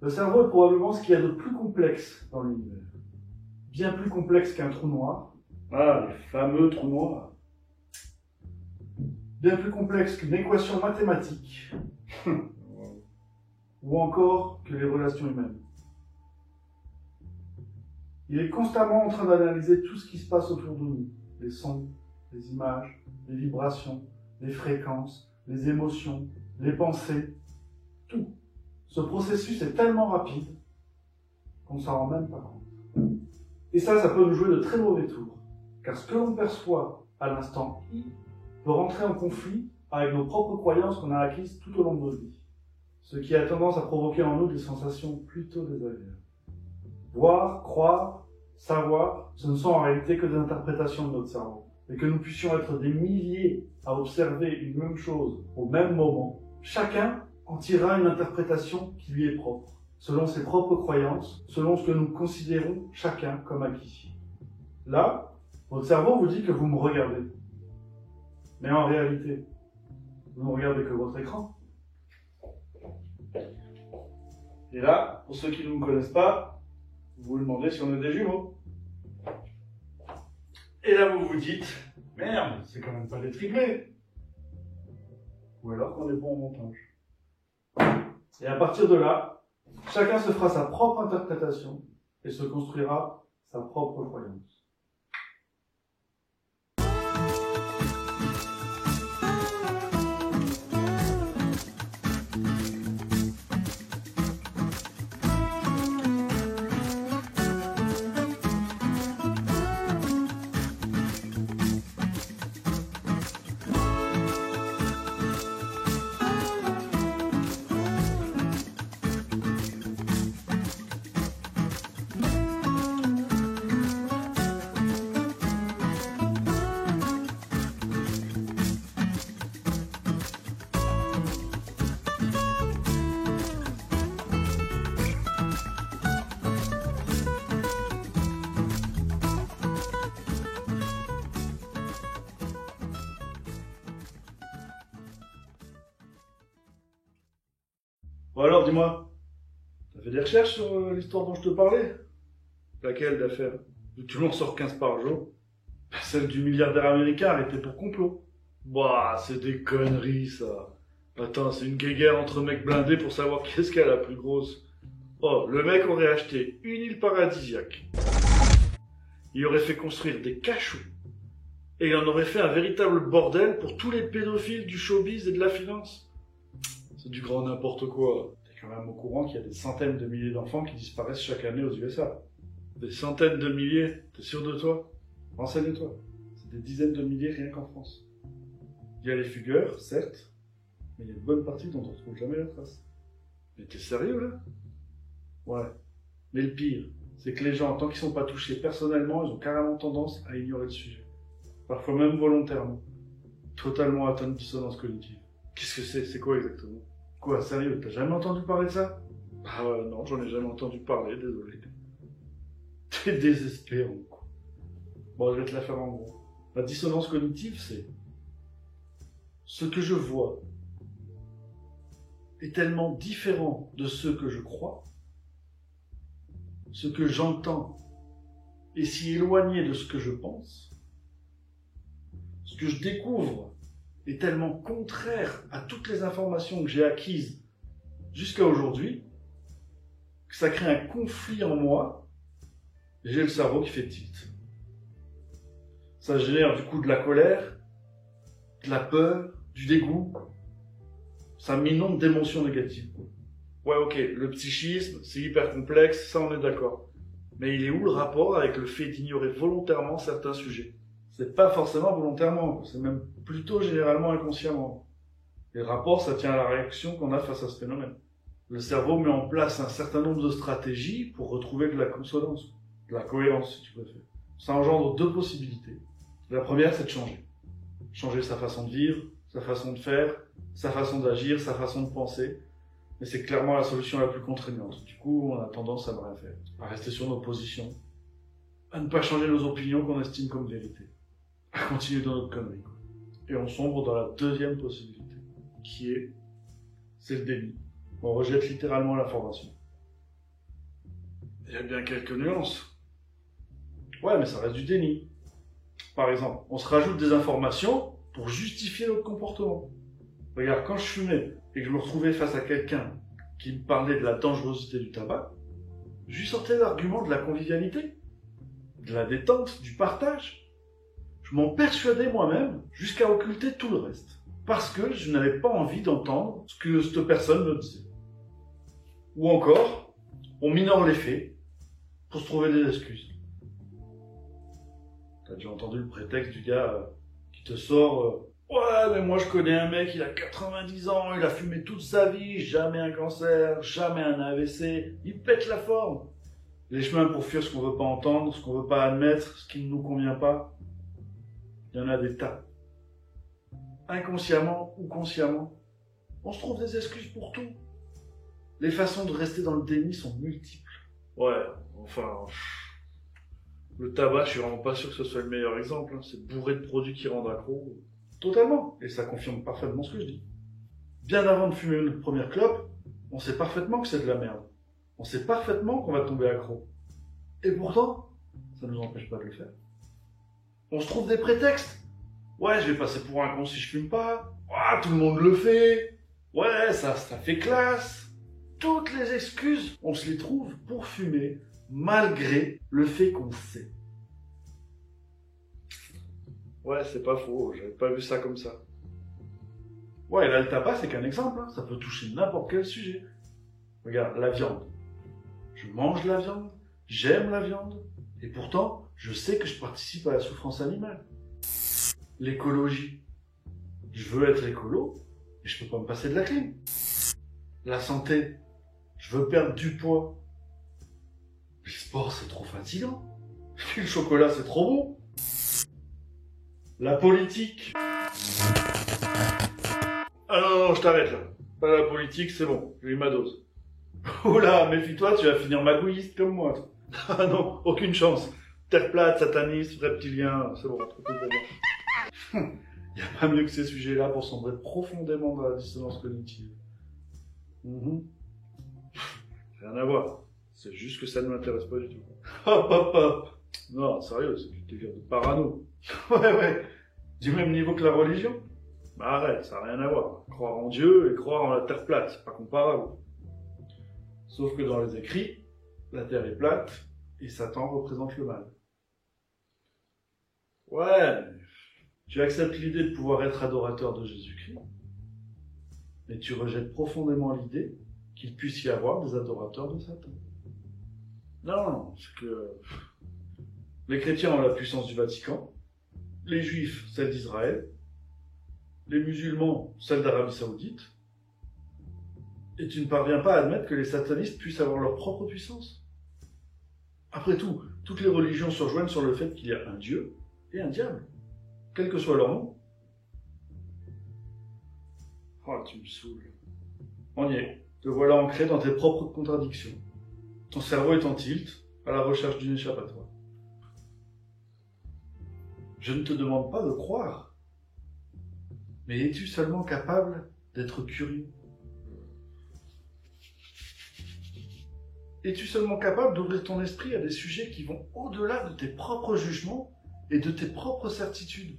Le cerveau est probablement ce qu'il y a de plus complexe dans l'univers. Bien plus complexe qu'un trou noir. Ah, les fameux trous noirs. Bien plus complexe qu'une équation mathématique. Ou encore que les relations humaines. Il est constamment en train d'analyser tout ce qui se passe autour de nous. Les sons, les images, les vibrations, les fréquences, les émotions, les pensées, tout. Ce processus est tellement rapide qu'on ne s'en rend même pas compte. Et ça peut nous jouer de très mauvais tours. Car ce que l'on perçoit à l'instant I peut rentrer en conflit avec nos propres croyances qu'on a acquises tout au long de nos vies. Ce qui a tendance à provoquer en nous des sensations plutôt désagréables. Voir, croire, savoir, ce ne sont en réalité que des interprétations de notre cerveau. Et que nous puissions être des milliers à observer une même chose au même moment, chacun en tirera une interprétation qui lui est propre, selon ses propres croyances, selon ce que nous considérons chacun comme acquis. Là, votre cerveau vous dit que vous me regardez. Mais en réalité, vous ne regardez que votre écran. Et là, pour ceux qui ne nous connaissent pas, vous vous demandez si on est des jumeaux. Et là, vous vous dites, merde, c'est quand même pas des triplés. Ou alors qu'on est bon en montage. Et à partir de là, chacun se fera sa propre interprétation et se construira sa propre croyance. Bon alors, dis-moi, t'as fait des recherches sur l'histoire dont je te parlais? Laquelle d'affaire? Tout le monde sort 15 par jour. Celle du milliardaire américain arrêté pour complot. Bah, c'est des conneries, ça. Attends, c'est une guéguerre entre mecs blindés pour savoir qui est-ce qui a la plus grosse. Oh, le mec aurait acheté une île paradisiaque. Il aurait fait construire des cachots. Et il en aurait fait un véritable bordel pour tous les pédophiles du showbiz et de la finance. C'est du grand n'importe quoi. T'es quand même au courant qu'il y a des centaines de milliers d'enfants qui disparaissent chaque année aux USA. Des centaines de milliers, t'es sûr de toi? Renseigne-toi. C'est des dizaines de milliers rien qu'en France. Il y a les fugueurs, certes, mais il y a une bonne partie dont on ne retrouve jamais la trace. Mais t'es sérieux là? Ouais. Mais le pire, c'est que les gens, tant qu'ils sont pas touchés personnellement, ils ont carrément tendance à ignorer le sujet. Parfois même volontairement. Totalement atteint de dissonance cognitive. Qu'est-ce que c'est? C'est quoi exactement? Quoi, sérieux? T'as jamais entendu parler de ça? Ah non, j'en ai jamais entendu parler, désolé. T'es désespérant, quoi. Bon, je vais te la faire en gros. La dissonance cognitive, c'est... Ce que je vois est tellement différent de ce que je crois, ce que j'entends est si éloigné de ce que je pense, ce que je découvre est tellement contraire à toutes les informations que j'ai acquises jusqu'à aujourd'hui, que ça crée un conflit en moi, et j'ai le cerveau qui fait tilt. Ça génère du coup de la colère, de la peur, du dégoût. Ça m'inonde d'émotions négatives. Ouais, ok, le psychisme, c'est hyper complexe, ça on est d'accord. Mais il est où le rapport avec le fait d'ignorer volontairement certains sujets? C'est pas forcément volontairement, c'est même plutôt généralement inconsciemment. Et le rapport, ça tient à la réaction qu'on a face à ce phénomène. Le cerveau met en place un certain nombre de stratégies pour retrouver de la consonance, de la cohérence si tu préfères. Ça engendre deux possibilités. La première, c'est de changer. Changer sa façon de vivre, sa façon de faire, sa façon d'agir, sa façon de penser. Mais c'est clairement la solution la plus contraignante. Du coup, on a tendance à ne rien faire, à rester sur nos positions, à ne pas changer nos opinions qu'on estime comme vérité, à continuer dans notre connerie. Et on sombre dans la deuxième possibilité, qui est, c'est le déni. On rejette littéralement l'information. Il y a bien quelques nuances. Ouais, mais ça reste du déni. Par exemple, on se rajoute des informations pour justifier notre comportement. Regarde, quand je fumais et que je me retrouvais face à quelqu'un qui me parlait de la dangerosité du tabac, je lui sortais l'argument de la convivialité, de la détente, du partage. Je m'en persuadais moi-même jusqu'à occulter tout le reste. Parce que je n'avais pas envie d'entendre ce que cette personne me disait. Ou encore, on minore les faits pour se trouver des excuses. T'as déjà entendu le prétexte du gars qui te sort ouais, mais moi je connais un mec, il a 90 ans, il a fumé toute sa vie, jamais un cancer, jamais un AVC, il pète la forme. Les chemins pour fuir ce qu'on veut pas entendre, ce qu'on veut pas admettre, ce qui ne nous convient pas, il y en a des tas. Inconsciemment ou consciemment, on se trouve des excuses pour tout. Les façons de rester dans le déni sont multiples. Ouais, enfin... Le tabac, je suis vraiment pas sûr que ce soit le meilleur exemple. Hein. C'est bourré de produits qui rendent accro. Totalement. Et ça confirme parfaitement ce que je dis. Bien avant de fumer notre première clope, on sait parfaitement que c'est de la merde. On sait parfaitement qu'on va tomber accro. Et pourtant, ça ne nous empêche pas de le faire. On se trouve des prétextes. Ouais, je vais passer pour un con si je fume pas. Ouais, tout le monde le fait. Ouais, ça fait classe. Toutes les excuses, on se les trouve pour fumer, malgré le fait qu'on sait. Ouais, c'est pas faux, j'avais pas vu ça comme ça. Ouais, là, le tabac, c'est qu'un exemple, hein. Ça peut toucher n'importe quel sujet. Regarde, la viande. Je mange la viande, j'aime la viande, et pourtant, je sais que je participe à la souffrance animale. L'écologie. Je veux être écolo, et je peux pas me passer de la clim. La santé. Je veux perdre du poids. Le sport, c'est trop fatigant. Le chocolat, c'est trop bon. La politique. Ah non, je t'arrête là. Pas la politique, c'est bon. J'ai eu ma dose. Oh là, méfie-toi, tu vas finir magouilliste comme moi. Toi. Ah non, aucune chance. Terre plate, sataniste, reptilien, c'est bon, trop cool pour moi. Y a pas mieux que ces sujets-là pour sombrer profondément dans la dissonance cognitive. Rien à voir. C'est juste que ça ne m'intéresse pas du tout. Hop, hop, hop. Non, sérieux, c'est du délire de parano. Ouais. Du même niveau que la religion. Bah arrête, ça n'a rien à voir. Croire en Dieu et croire en la terre plate, c'est pas comparable. Sauf que dans les écrits, la terre est plate et Satan représente le mal. Ouais, mais tu acceptes l'idée de pouvoir être adorateur de Jésus-Christ, mais tu rejettes profondément l'idée qu'il puisse y avoir des adorateurs de Satan. Non, c'est que les chrétiens ont la puissance du Vatican, les juifs celle d'Israël, les musulmans celle d'Arabie Saoudite, et tu ne parviens pas à admettre que les satanistes puissent avoir leur propre puissance. Après tout, toutes les religions se rejoignent sur le fait qu'il y a un Dieu et un diable, quel que soit leur nom. Oh, tu me saoules. On y est. Te voilà ancré dans tes propres contradictions. Ton cerveau est en tilt, à la recherche d'une échappatoire. Je ne te demande pas de croire, mais es-tu seulement capable d'être curieux? Es-tu seulement capable d'ouvrir ton esprit à des sujets qui vont au-delà de tes propres jugements et de tes propres certitudes?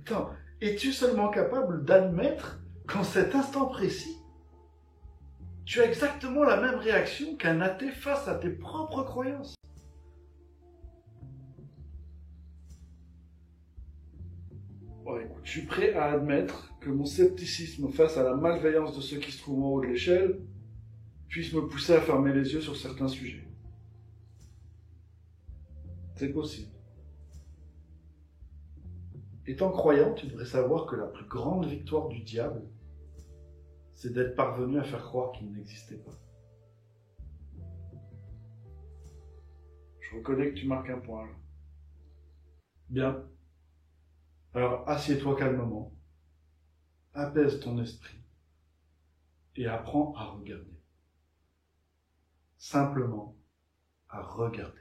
Attends, es-tu seulement capable d'admettre qu'en cet instant précis, tu as exactement la même réaction qu'un athée face à tes propres croyances? Ouais, écoute, je suis prêt à admettre que mon scepticisme face à la malveillance de ceux qui se trouvent en haut de l'échelle puisse me pousser à fermer les yeux sur certains sujets. C'est possible. Étant croyant, tu devrais savoir que la plus grande victoire du diable, c'est d'être parvenu à faire croire qu'il n'existait pas. Je reconnais que tu marques un point là. Bien. Alors assieds-toi calmement, apaise ton esprit et apprends à regarder. Simplement à regarder.